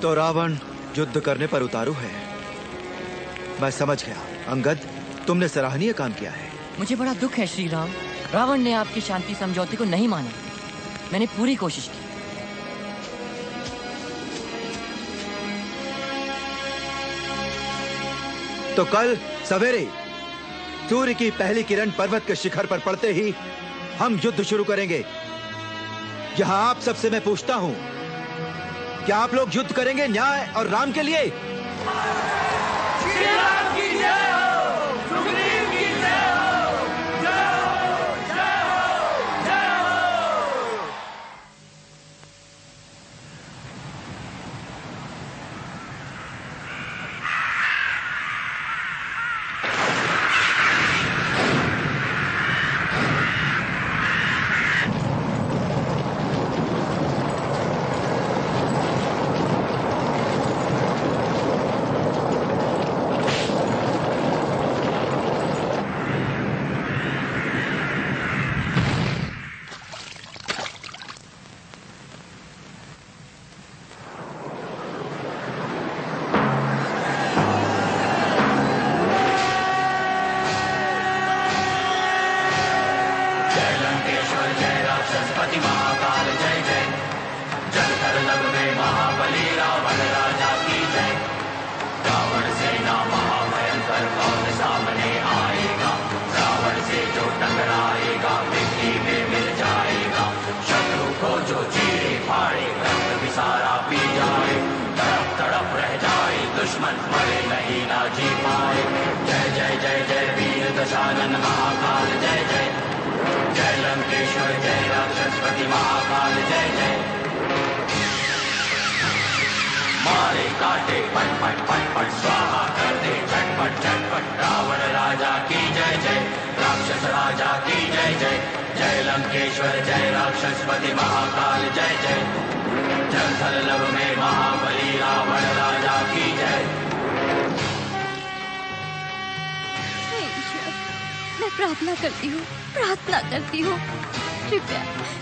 तो रावण युद्ध करने पर उतारू है। मैं समझ गया। अंगद, तुमने सराहनीय काम किया है। मुझे बड़ा दुख है श्री राम, रावण ने आपके शांति समझौते को नहीं माना। मैंने पूरी कोशिश की। तो कल सवेरे सूर्य की पहली किरण पर्वत के शिखर पर पड़ते ही हम युद्ध शुरू करेंगे। यहां आप सबसे मैं पूछता हूं, क्या आप लोग युद्ध करेंगे न्याय और राम के लिए? श्री राम की जय हो, सुग्रीव की जय हो, जय हो, जय हो, जय हो।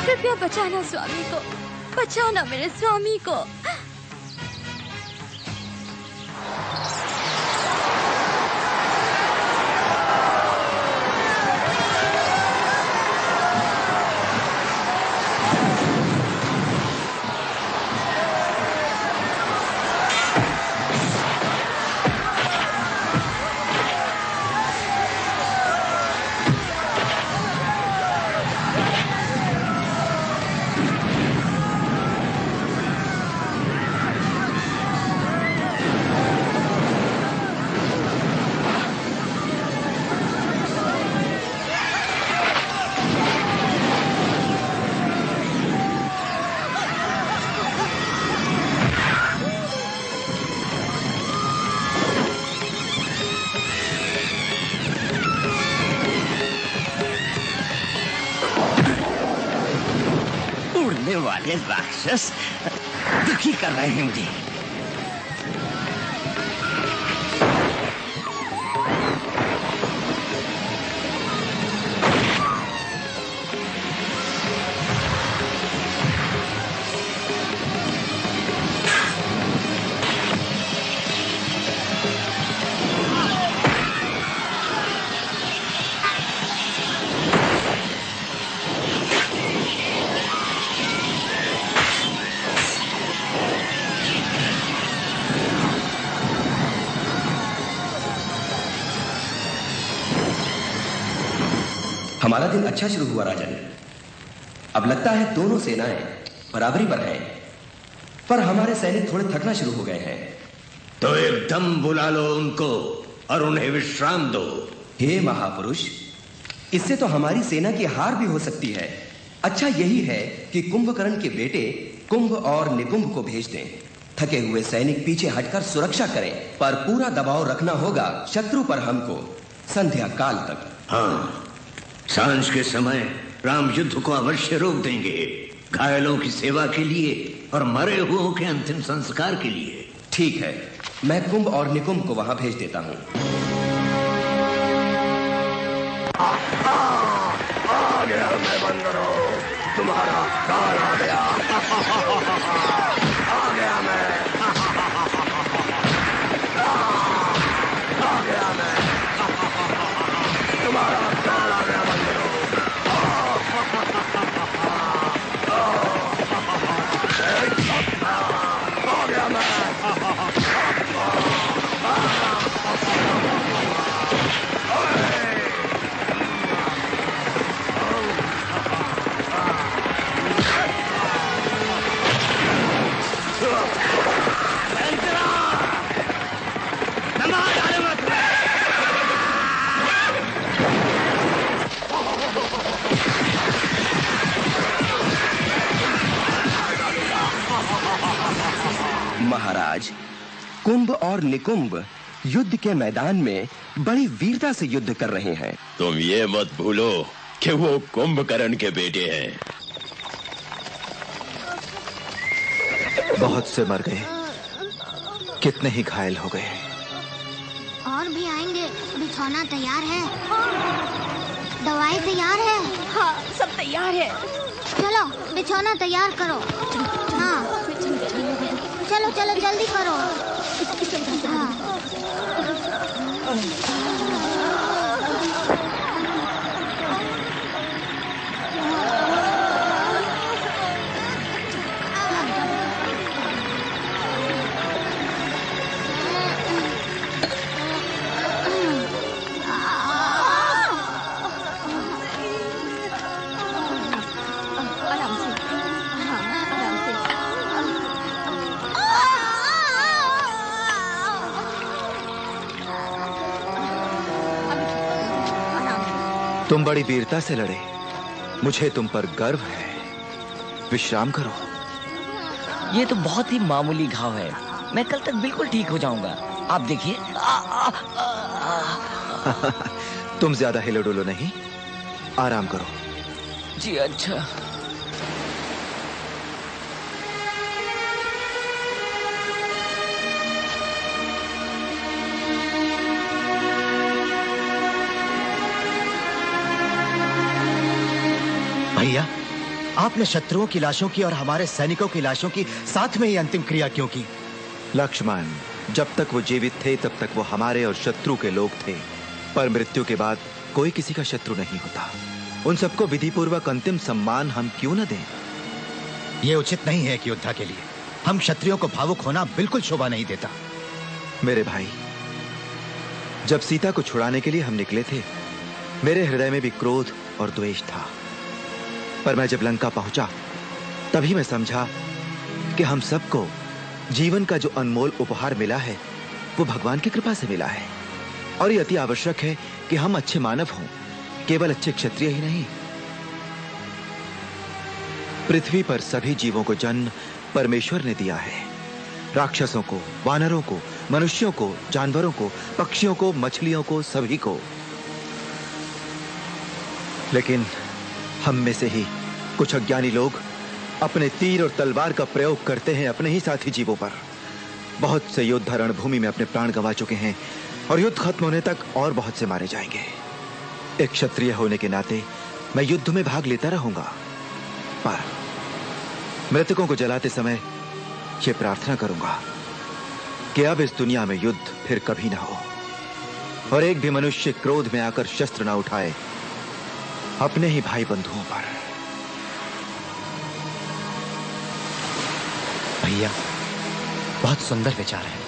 कृपया बचाना स्वामी को, बचाना मेरे स्वामी को। राक्षस दुखी कर रहे हैं मुझे। हमारा दिन अच्छा शुरू हुआ राजन। अब लगता है दोनों सेनाएं बराबरी पर हैं, पर हमारे सैनिक थोड़े थकना शुरू हो गए हैं। तो एकदम बुला लो उनको और उन्हें विश्राम दो। हे महापुरुष, इससे तो हमारी सेना की हार भी हो सकती है। अच्छा यही है कि कुंभकर्ण के बेटे कुंभ और निकुंभ को भेज दें। थके हुए सैनिक पीछे हटकर सुरक्षा करें, पर पूरा दबाव रखना होगा शत्रु पर हमको संध्या काल तक। हाँ, सांझ के समय राम युद्ध को अवश्य रोक देंगे, घायलों की सेवा के लिए और मरे हुओं के अंतिम संस्कार के लिए। ठीक है, मैं कुंभ और निकुंभ को वहां भेज देता हूं। आ गया मैं बंदरों, तुम्हारा काल आ गया। आ गया मैं। महाराज, कुंभ और निकुंभ युद्ध के मैदान में बड़ी वीरता से युद्ध कर रहे हैं। तुम ये मत भूलो कि वो कुंभकर्ण के बेटे हैं। बहुत से मर गए, कितने ही घायल हो गए। और भी आएंगे। बिछौना तैयार है, दवाई तैयार है। हाँ, सब तैयार है। चलो बिछौना तैयार करो। हाँ चलो चलो जल्दी करो। हाँ। तुम बड़ी वीरता से लड़े, मुझे तुम पर गर्व है। विश्राम करो। ये तो बहुत ही मामूली घाव है, मैं कल तक बिल्कुल ठीक हो जाऊंगा। आप देखिए। तुम ज्यादा हिलो डुलो नहीं, आराम करो। जी अच्छा। भैया, आपने शत्रुओं की लाशों की और हमारे सैनिकों की लाशों की साथ में ही अंतिम क्रिया क्यों की? लक्ष्मण, जब तक वो जीवित थे तब तक वो हमारे और शत्रु के लोग थे, पर मृत्यु के बाद कोई किसी का शत्रु नहीं होता। उन सबको विधिपूर्वक अंतिम सम्मान हम क्यों न दें? ये उचित नहीं है कि योद्धा के लिए हम क्षत्रियों को भावुक होना बिल्कुल शोभा नहीं देता। मेरे भाई, जब सीता को छुड़ाने के लिए हम निकले थे, मेरे हृदय में भी क्रोध और द्वेष था। पर मैं जब लंका पहुंचा, तभी मैं समझा कि हम सबको जीवन का जो अनमोल उपहार मिला है, वो भगवान की कृपा से मिला है। और ये अति आवश्यक है कि हम अच्छे मानव हों, केवल अच्छे क्षत्रिय ही नहीं। पृथ्वी पर सभी जीवों को जन्म परमेश्वर ने दिया है। राक्षसों को, वानरों को, मनुष्यों को, जानवरों को, पक्षियों को, मछलियों को, सभी को। लेकिन हम में से ही कुछ अज्ञानी लोग अपने तीर और तलवार का प्रयोग करते हैं अपने ही साथी जीवों पर। बहुत से योद्धा रणभूमि में अपने प्राण गंवा चुके हैं और युद्ध खत्म होने तक और बहुत से मारे जाएंगे। एक क्षत्रिय होने के नाते मैं युद्ध में भाग लेता रहूंगा, पर मृतकों को जलाते समय ये प्रार्थना करूंगा कि अब इस दुनिया में युद्ध फिर कभी ना हो और एक भी मनुष्य क्रोध में आकर शस्त्र ना उठाए अपने ही भाई बंधुओं पर। भैया, बहुत सुंदर विचार है।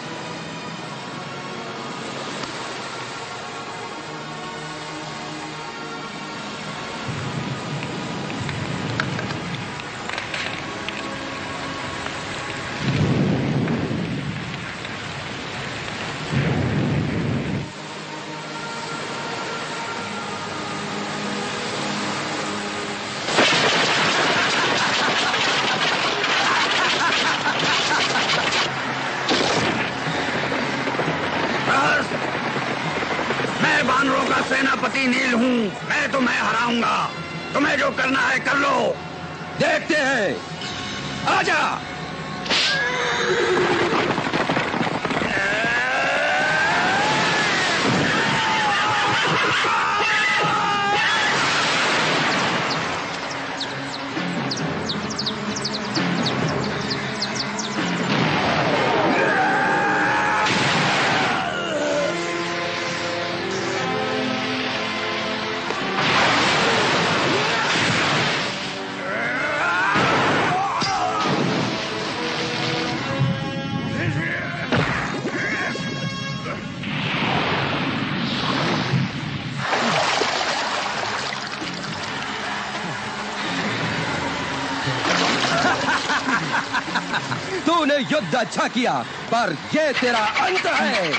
सेनापति नील हूँ, मैं तुम्हें हराऊंगा। तुम्हें जो करना है कर लो, देखते हैं। आजा। तूने युद्ध अच्छा किया, पर ये तेरा अंत है।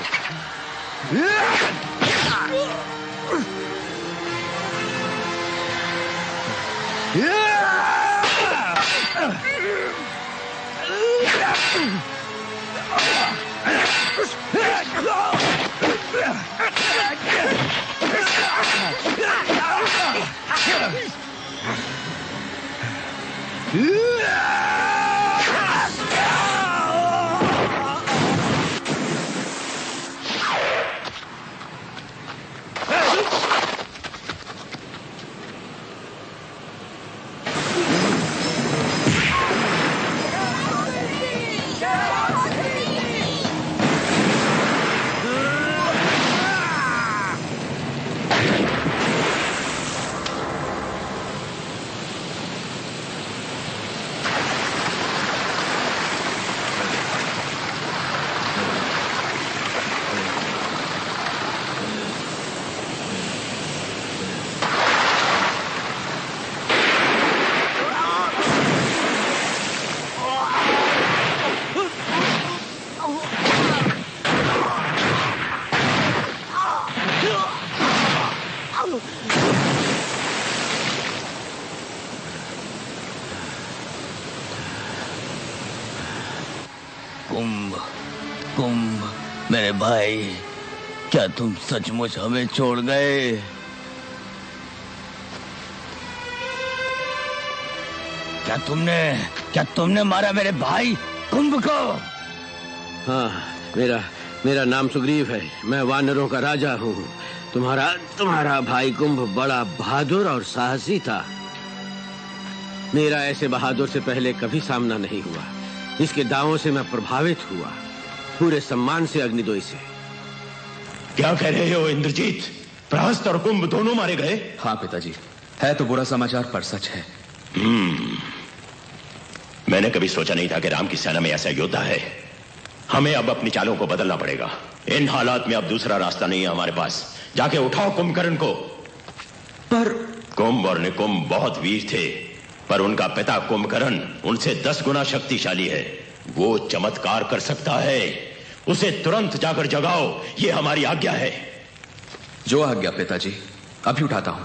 कुंभ कुंभ मेरे भाई, क्या तुम सचमुच हमें छोड़ गए? क्या तुमने मारा मेरे भाई कुंभ को? हाँ, मेरा नाम सुग्रीव है। मैं वानरों का राजा हूँ। तुम्हारा भाई कुंभ बड़ा बहादुर और साहसी था। मेरा ऐसे बहादुर से पहले कभी सामना नहीं हुआ। इसके दावों से मैं प्रभावित हुआ। पूरे सम्मान से अग्निदोई से। क्या कह रहे हो इंद्रजीत? प्रहस्त और कुंभ दोनों मारे गए? हाँ पिताजी, है तो बुरा समाचार पर सच है। मैंने कभी सोचा नहीं था कि राम की सेना में ऐसा योद्धा है। हमें अब अपनी चालों को बदलना पड़ेगा। इन हालात में अब दूसरा रास्ता नहीं है हमारे पास। जाके उठाओ कुंभकर्ण को। पर कुंभ और निकुंभ बहुत वीर थे, पर उनका पिता कुंभकर्ण उनसे 10 गुना शक्तिशाली है। वो चमत्कार कर सकता है। उसे तुरंत जाकर जगाओ, ये हमारी आज्ञा है। जो आज्ञा पिताजी, अभी उठाता हूं।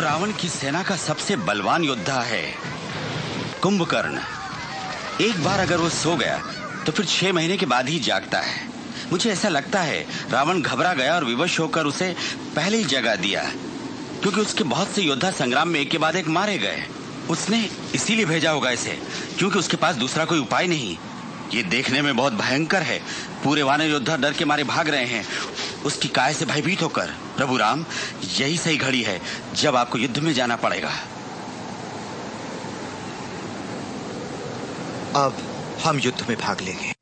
रावण की सेना का सबसे बलवान योद्धा है कुंभकर्ण। एक बार अगर वो सो गया तो फिर 6 महीने के बाद ही जागता है। मुझे ऐसा लगता है रावण घबरा गया और विवश होकर उसे पहले ही जगा दिया, क्योंकि उसके बहुत से योद्धा संग्राम में एक के बाद एक मारे गए। उसने इसीलिए भेजा होगा इसे, क्योंकि उसके पास दूसरा कोई उपाय नहीं। ये देखने में बहुत भयंकर है। पूरे वानर योद्धा डर के मारे भाग रहे हैं उसकी काय से भयभीत होकर। प्रभु राम, यही सही घड़ी है जब आपको युद्ध में जाना पड़ेगा। अब हम युद्ध में भाग लेंगे।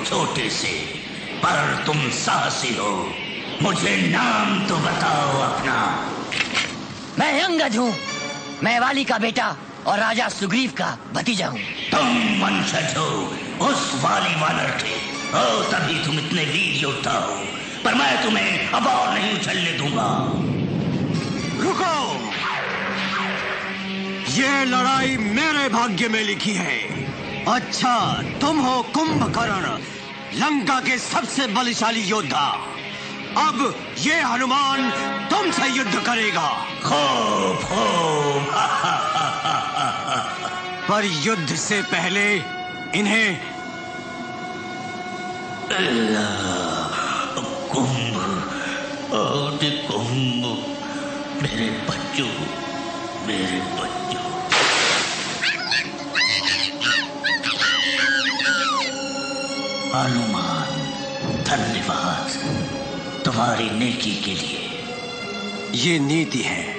छोटे से पर तुम साहसी हो। मुझे नाम तो बताओ अपना। मैं अंगद हूँ। मैं वाली का बेटा और राजा सुग्रीव का भतीजा हूँ। तुम वंशज हो उस वाली वानर के, तभी तुम इतने वीर योद्धा हो। पर मैं तुम्हें अब और नहीं उछलने दूंगा। रुको, ये लड़ाई मेरे भाग्य में लिखी है। अच्छा, तुम हो कुंभकर्ण, लंका के सबसे बलशाली योद्धा। अब ये हनुमान तुमसे युद्ध करेगा। खूब खूब। पर युद्ध से पहले इन्हें कुंभ और कुंभ, मेरे बच्चों, मेरे बच्चों। हनुमान, धन्यवाद तुम्हारी नेकी के लिए। ये नीति है।